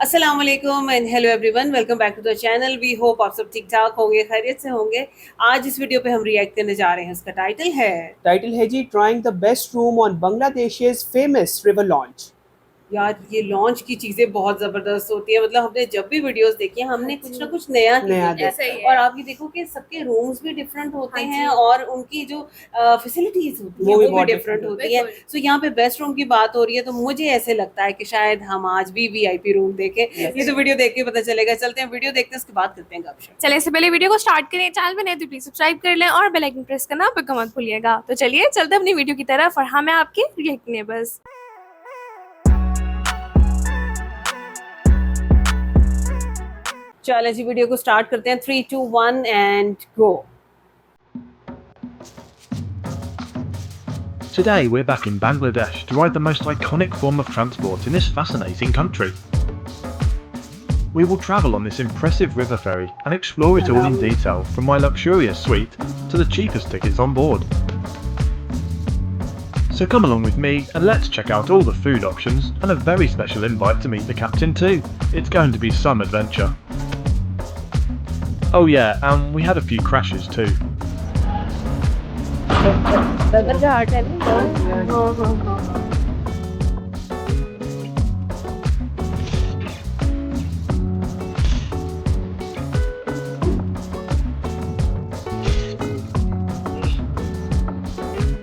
अस्सलाम वालेकुम and hello everyone, welcome back to the channel. We hope आप सब ठीक ठाक होंगे, खैरियत से होंगे। आज इस वीडियो पे हम रिएक्ट करने जा रहे हैं। इसका टाइटल है जी trying the best room on Bangladesh's famous river launch. यार ये लॉन्च की चीजें बहुत जबरदस्त होती है। मतलब हमने जब भी वीडियोस देखी हैं, हमने कुछ ना कुछ नया ही नया देखा देखा है। और आप ये देखो कि सबके रूम्स भी डिफरेंट होते हैं और उनकी जो फैसिलिटीज होती हैं वो भी वो भी बहुत डिफरेंट different होती है। सो यहाँ पे बेस्ट रूम की बात हो रही है, तो मुझे ऐसे लगता है कि शायद हम आज भी वीआईपी रूम देखें। ये तो वीडियो देख के पता चलेगा। चलते हैं वीडियो देखते हैं, उसके बाद करते हैं गपशप। चले इससे पहले वीडियो को स्टार्ट करें, चैनल पे नए तो प्लीज सब्सक्राइब कर लें और बेल आइकन प्रेस करना बिल्कुल मत भूलिएगा। तो चलिए चलते हैं अपनी वीडियो की तरफ और हाँ मैं आपके रिएक्ट नेबर्स। चलो जी वीडियो को स्टार्ट करते हैं। 3 2 1 and go. Today we're back in Bangladesh to ride the most iconic form of transport in this fascinating country. We will travel on this impressive river ferry and explore it all in detail, from my luxurious suite to the cheapest tickets on board. So come along with me and let's check out all the food options and a very special invite to meet the captain too. It's going to be some adventure. Oh yeah, and we had a few crashes too.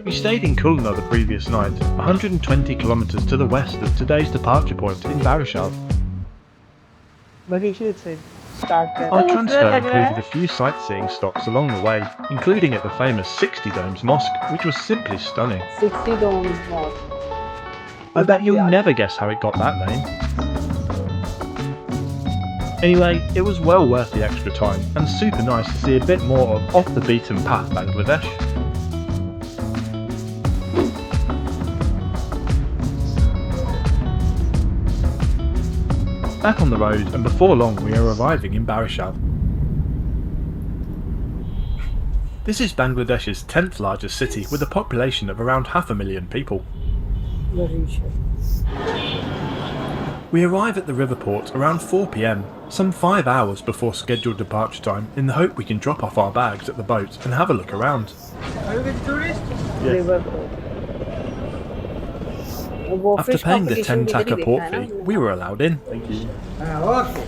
We stayed in Khulna the previous night, 120 kilometers to the west of today's departure point in Barishal. Our transfer included a few sightseeing stops along the way, including at the famous 60 Domes Mosque, which was simply stunning. 60 domes mosque. I bet you'll never guess how it got that name. Anyway, it was well worth the extra time, and super nice to see a bit more of off the beaten path Bangladesh. Back on the road, and before long we are arriving in Barishal. This is Bangladesh's 10th largest city, with a population of around 500,000 people. Barishal. We arrive at the river port around 4 PM, some 5 hours before scheduled departure time, in the hope we can drop off our bags at the boat and have a look around. Are you a tourist? River. वो After fish paying the competition 10 भी इधर ही taka देखा port है ना fee, हमने। we were allowed in. Thank you. Okay.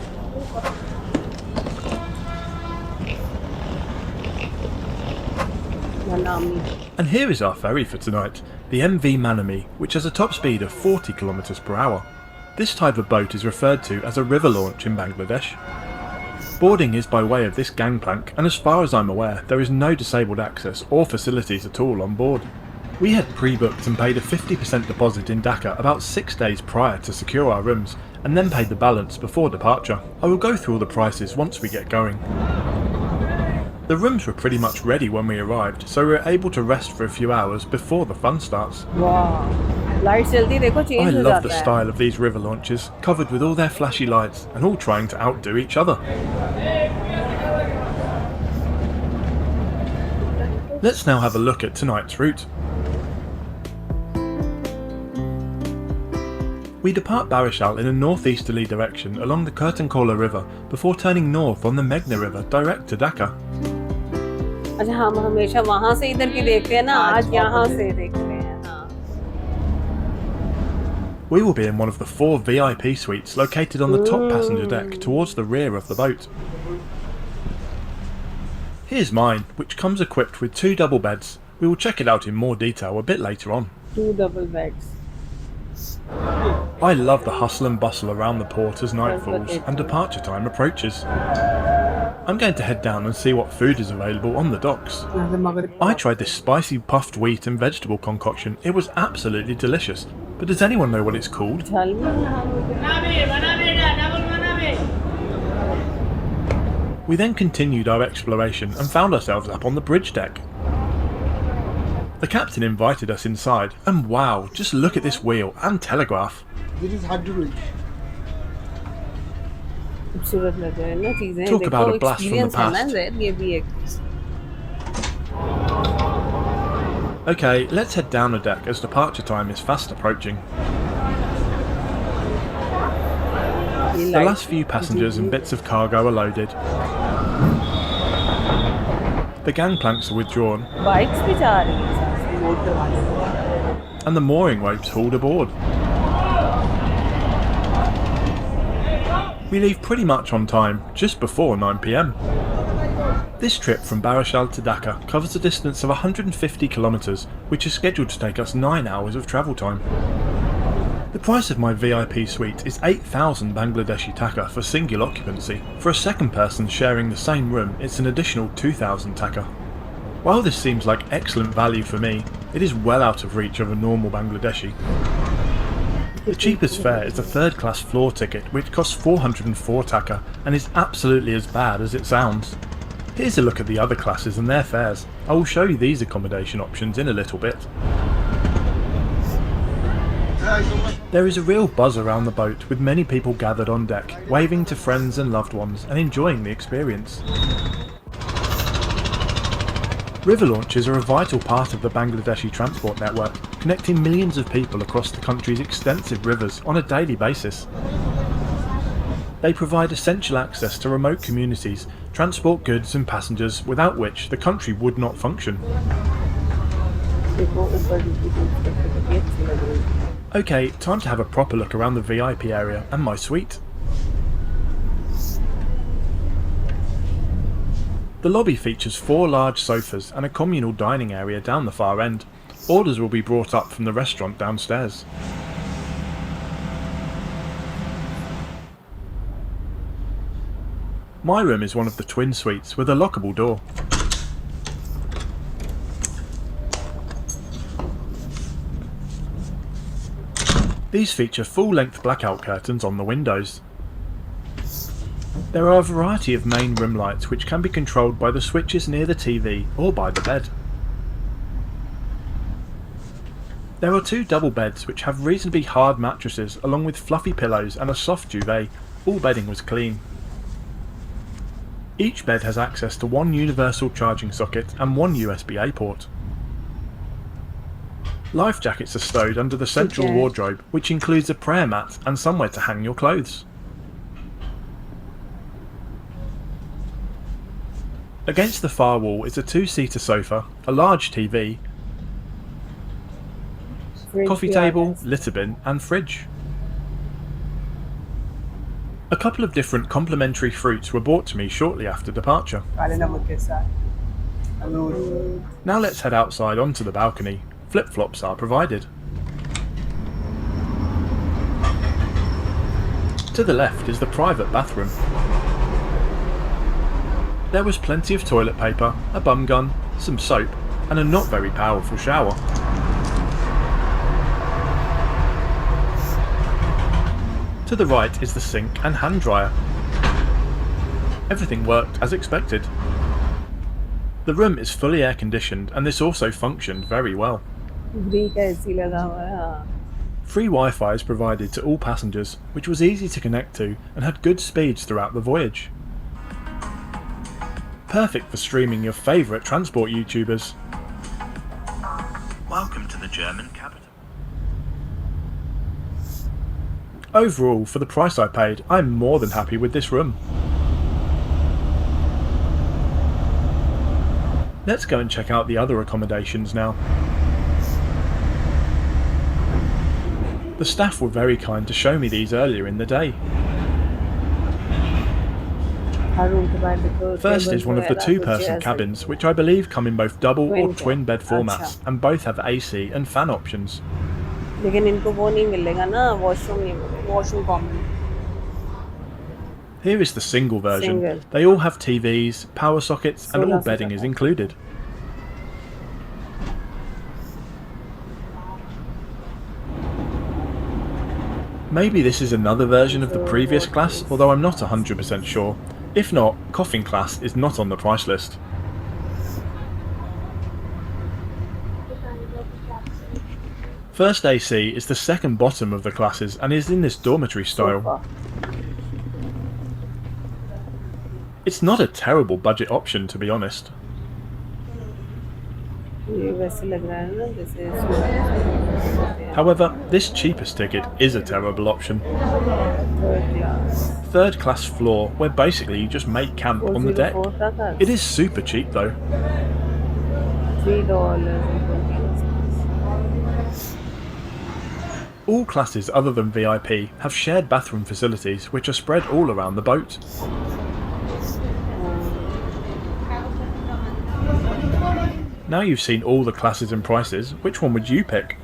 मनामी। And here is our ferry for tonight, the MV Manami, which has a top speed of 40 kilometers per hour. This type of boat is referred to as a river launch in Bangladesh. Boarding is by way of this gangplank, and as far as I'm aware, there is no disabled access or facilities at all on board. We had pre-booked and paid a 50% deposit in Dhaka about 6 days prior to secure our rooms, and then paid the balance before departure. I will go through all the prices once we get going. The rooms were pretty much ready when we arrived, so we were able to rest for a few hours before the fun starts. वाह, light जल्दी देखो I change हो love the जाता है। style of these river launches, covered with all their flashy lights and all trying to outdo each other. Let's now have a look at tonight's route. We depart Barishal in a northeasterly direction along the Kurtankola River before turning north on the Meghna River direct to Dhaka. अच्छा, हम हमेशा वहाँ से इधर की देखते हैं ना, आज यहाँ से देखते हैं। हाँ। We will be in one of the 4 VIP suites located on the top passenger deck towards the rear of the boat. Here's mine, which comes equipped with 2 double beds. We will check it out in more detail a bit later on. 2 double beds. I love the hustle and bustle around the port as night falls and departure time approaches. I'm going to head down and see what food is available on the docks. I tried this spicy puffed wheat and vegetable concoction. It was absolutely delicious. But does anyone know what it's called? We then continued our exploration and found ourselves up on the bridge deck. The captain invited us inside, and wow, just look at this wheel and telegraph. This is hard to reach. खूबसूरत लग रहा है ना चीजें। Talk about देखो, a blast from the experience है ना past. Z, ये भी एक। Okay, let's head down the deck as departure time is fast approaching. ये The last few passengers and bits of cargo are loaded. The gangplanks are withdrawn bikes भी जा रही हैं साथ। and the mooring ropes hauled aboard. We leave pretty much on time, just before 9 PM. This trip from Barishal to Dhaka covers a distance of 150 kilometres, which is scheduled to take us 9 hours of travel time. The price of my VIP suite is 8,000 Bangladeshi taka for single occupancy. For a second person sharing the same room, it's an additional 2,000 taka. While this seems like excellent value for me, it is well out of reach of a normal Bangladeshi. The cheapest fare is the third class floor ticket, which costs 404 taka and is absolutely as bad as it sounds. Here's a look at the other classes and their fares. I will show you these accommodation options in a little bit. There is a real buzz around the boat, with many people gathered on deck, waving to friends and loved ones and enjoying the experience. River launches are a vital part of the Bangladeshi transport network, connecting millions of people across the country's extensive rivers on a daily basis. They provide essential access to remote communities, transport goods and passengers, without which the country would not function. Okay, time to have a proper look around the VIP area and my suite. The lobby features 4 large sofas and a communal dining area down the far end. Orders will be brought up from the restaurant downstairs. My room is one of the twin suites with a lockable door. These feature full-length blackout curtains on the windows. There are a variety of main room lights which can be controlled by the switches near the TV or by the bed. There are 2 double beds which have reasonably hard mattresses along with fluffy pillows and a soft duvet. All bedding was clean. Each bed has access to 1 universal charging socket and 1 USB-A port. Life jackets are stowed under the central wardrobe, which includes a prayer mat and somewhere to hang your clothes. Against the far wall is a 2-seater sofa, a large TV, coffee table, litter bin and fridge. A couple of different complimentary fruits were brought to me shortly after departure. Now let's head outside onto the balcony. Flip-flops are provided. To the left is the private bathroom. There was plenty of toilet paper, a bum gun, some soap and a not very powerful shower. To the right is the sink and hand dryer. Everything worked as expected. The room is fully air conditioned and this also functioned very well. Free Wi-Fi is provided to all passengers, which was easy to connect to and had good speeds throughout the voyage. Perfect for streaming your favourite transport YouTubers. Welcome to the German capital. Overall, for the price I paid, I'm more than happy with this room. Let's go and check out the other accommodations now. The staff were very kind to show me these earlier in the day. First is one of the 2-person cabins, which I believe come in both double or twin bed formats, and both have AC and fan options. Here is the single version. They all have TVs, power sockets and all bedding is included. Maybe this is another version of the previous class, although I'm not 100% sure. If not, coffin class is not on the price list. First AC is the second bottom of the classes and is in this dormitory style. It's not a terrible budget option, to be honest. ये वैसे लग रहा है ना जैसे However, this cheapest ticket is a terrible option. Third class Third class floor, where basically you just make camp on the deck. 404 तक It is super cheap though. $3 All classes other than VIP have shared bathroom facilities which are spread all around the boat. Now you've seen all the classes and prices, which one would you pick?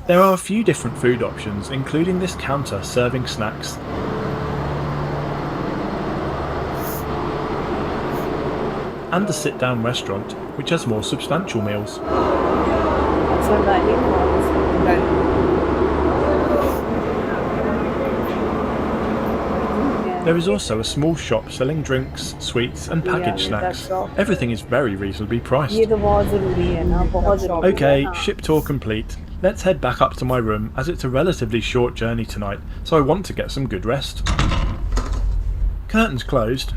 There are a few different food options, including this counter serving snacks. And a sit-down restaurant, which has more substantial meals. अच्छा dining There is also a small shop selling drinks, sweets and packaged Yeah, snacks. that's all. Everything is very reasonably priced. ये तो बहुत ज़रूरी है ना बहुत ज़रूरी Okay, है, हाँ। ship tour complete. Let's head back up to my room as it's a relatively short journey tonight, so I want to get some good rest. Curtains closed.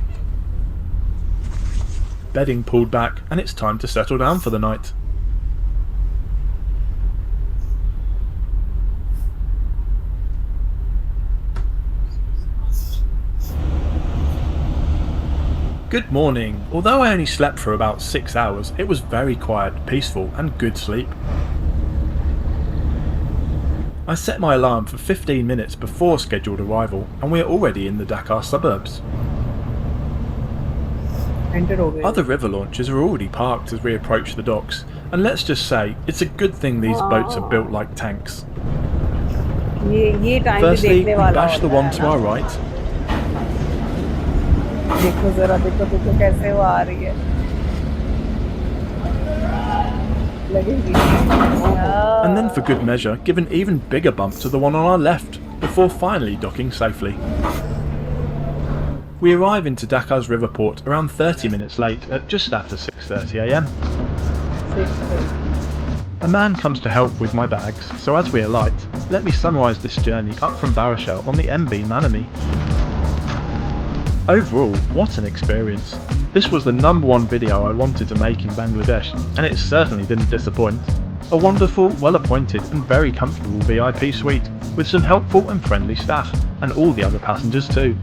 Bedding pulled back, and it's time to settle down for the night. Good morning. Although I only slept for about 6 hours, it was very quiet, peaceful and good sleep. I set my alarm for 15 minutes before scheduled arrival, and we are already in the Dhaka suburbs. Enter हो गए। Other river launches are already parked as we approach the docks, and let's just say it's a good thing these boats are built like tanks. ये time पे Firstly, we देखने वाला bash the होता one है to ना। our right, देखो जरा देखो कैसे वो आ रही है लगेगी and then for good measure give an even bigger bump to the one on our left, before finally docking safely. We arrive into Dhaka's river port around 30 minutes late at just after 6:30 am. A man comes to help with my bags, so as we alight, let me summarise this journey up from Barishal on the MV Manami. Overall, what an experience. This was the #1 video I wanted to make in Bangladesh, and it certainly didn't disappoint. A wonderful, well-appointed and very comfortable VIP suite, with some helpful and friendly staff, and all the other passengers too.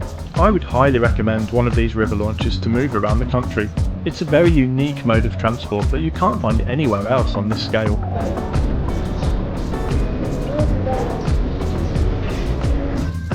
I would highly recommend one of these river launches to move around the country. It's a very unique mode of transport that you can't find anywhere else on this scale.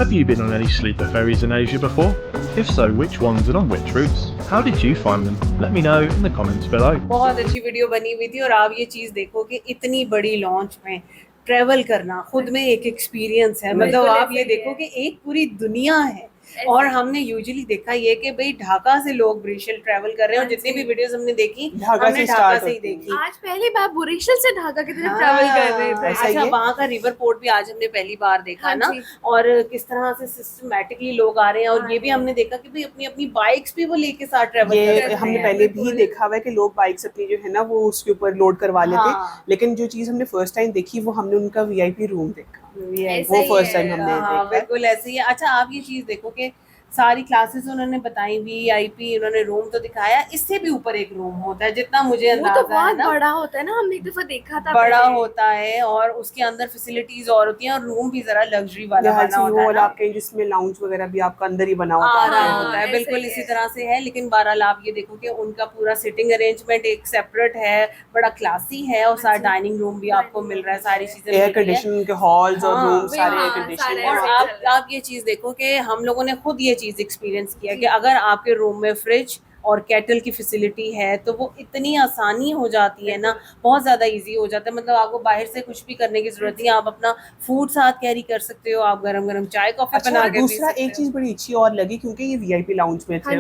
Have you been on any sleeper ferries in Asia before? If so, which ones and on which routes? How did you find them? Let me know in the comments below. बहुत अच्छी video बनी हुई थी और आप ये चीज देखो कि इतनी बड़ी लॉन्च में ट्रेवल करना खुद में एक एक्सपीरियंस है मतलब आप ये देखो कि एक पूरी दुनिया है और हमने यूजुअली देखा ये कि भाई ढाका से लोग बरिशल ट्रैवल कर रहे हैं और जितनी भी वीडियोस हमने देखी हमने ढाका से ही देखी। आज पहली बार बरिशल से ढाका की तरफ ट्रैवल कर रहे थे। अच्छा वहाँ का रिवर पोर्ट भी आज हमने पहली बार देखा ना और किस तरह से सिस्टमैटिकली लोग आ रहे हैं और ये भी हमने देखा कि भाई अपनी अपनी बाइक्स भी वो लेके साथ ट्रैवल कर रहे हैं। हमने पहले भी देखा हुआ है कि लोग बाइक्स अपनी जो है ना वो उसके ऊपर लोड करवा लेते हैं, लेकिन जो चीज हमने फर्स्ट टाइम देखी वो हमने उनका वीआईपी रूम देखा, वो फर्स्ट टाइम हमने देखा। बिल्कुल ऐसे ही है। अच्छा आप ये चीज देखो कि सारी क्लासेस उन्होंने बताई वीआईपी उन्होंने रूम तो दिखाया, इससे भी ऊपर एक रूम होता है जितना मुझे अंदाजा वो तो बहुत बड़ा होता है ना, हमने एक दफा देखा था बड़ा होता है और उसके अंदर फैसिलिटीज और होती हैं और रूम भी जरा लग्जरी वाला बना होता है ना आपके जिसमें लाउंज वगैरह भी आपका अंदर ही बना होता है बिल्कुल इसी तरह से है। लेकिन बहरहाल आप ये देखो कि उनका पूरा सिटिंग अरेंजमेंट एक सेपरेट है, बड़ा क्लासी है और सारा डाइनिंग रूम भी आपको मिल रहा है, सारी चीजें एयर कंडीशन के हॉल्स और रूम सारे एयर कंडीशन। और आप ये चीज देखो कि हम लोगों ने खुद ये चीज एक्सपीरियंस किया कि अगर आपके रूम में फ्रिज और केटल की फैसिलिटी है तो वो इतनी आसानी हो जाती है ना, बहुत ज़्यादा इजी हो जाता है। मतलब आपको बाहर से कुछ भी करने की जरूरत नहीं है, आप अपना फूड साथ कैरी कर सकते हो, आप गरम गरम चाय कॉफी बना के। दूसरा एक चीज बड़ी अच्छी और लगी क्योंकि ये वीआईपी लाउंज में थे,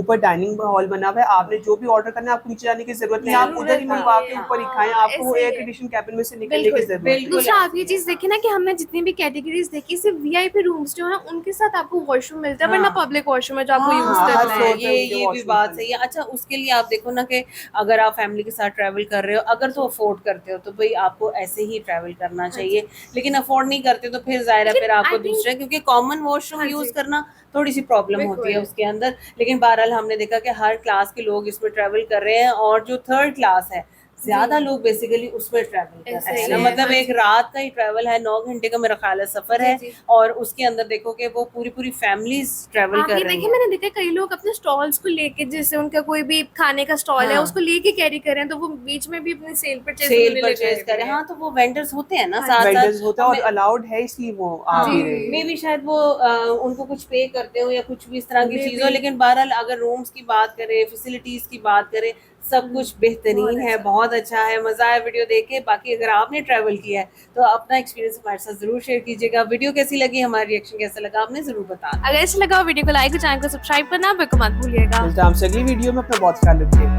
ऊपर डाइनिंग हॉल बना हुआ है, आपने जो भी ऑर्डर करना है आपको नीचे जाने की जरूरत नहीं, आप उधर ही मंगवा के ऊपर ही खाएं, आपको वो एयर कंडीशन कैबिन में से निकलने की जरूरत नहीं। दूसरा आप ये चीज देखिए ना कि हमने जितनी भी कैटेगरीज देखी सिर्फ वीआईपी रूम्स जो है उनके साथ आपको वॉशरूम मिलता है, वरना पब्लिक वॉशरूम है जो आपको यूज करना है। ये भी बात सही है। अच्छा, उसके लिए आप देखो ना कि अगर आप फैमिली के साथ ट्रैवल कर रहे हो, अगर तो अफोर्ड करते हो तो भाई आपको ऐसे ही ट्रैवल करना चाहिए, लेकिन अफोर्ड नहीं करते तो फिर जाहिर है लेकिन फिर आपको I think- दूसरा, क्योंकि कॉमन वॉशरूम हाँ यूज जी। करना थोड़ी सी प्रॉब्लम होती है उसके अंदर। लेकिन बहरहाल हमने देखा कि हर क्लास के लोग इसमें ट्रैवल कर रहे हैं, और जो थर्ड क्लास है ज्यादा लोग बेसिकली उसमें ट्रैवल कर ऐसे रहे हैं ही ना, है, मतलब हाँ एक रात का ही ट्रैवल है, 9 घंटे का मेरा ख्याल है सफर जी, है, जी। और उसके अंदर देखो कि वो पूरी पूरी फैमिलीज ट्रैवल आप कर ये रही देखिए, हैं। मैंने देखा कई लोग अपने स्टॉल्स को लेके, जैसे उनका कोई भी खाने का स्टॉल है हाँ। उसको लेके कैरी कर रहे हैं, तो वो बीच में भी अपनी सेल परचेज सेल परचेज करें, हाँ, तो वो वेंडर्स होते हैं ना हाँ, साथ वेंडर्स साथ। होता है और अलाउड है इसलिए वो आ हाँ, भी रहे हैं। मे भी शायद वो उनको कुछ पे करते हो या कुछ भी इस तरह की चीज हो, Maybe। लेकिन बहरहाल अगर रूम्स की बात करें, फैसिलिटीज की बात करें, सब कुछ बेहतरीन है, बहुत अच्छा है, मजा आया वीडियो देख के। बाकी अगर आपने ट्रैवल किया है तो अपना एक्सपीरियंस हमारे साथ जरूर शेयर कीजिएगा। वीडियो कैसी लगी, हमारा रिएक्शन कैसा लगा, आपने जरूर बताना। अगर ऐसा लगा वीडियो को लाइक और चैनल को सब्सक्राइब करना बिल्कुल मत भूलिएगा। मिलते हैं आपसे अगली वीडियो में, अपना बहुत ख्याल रखिए।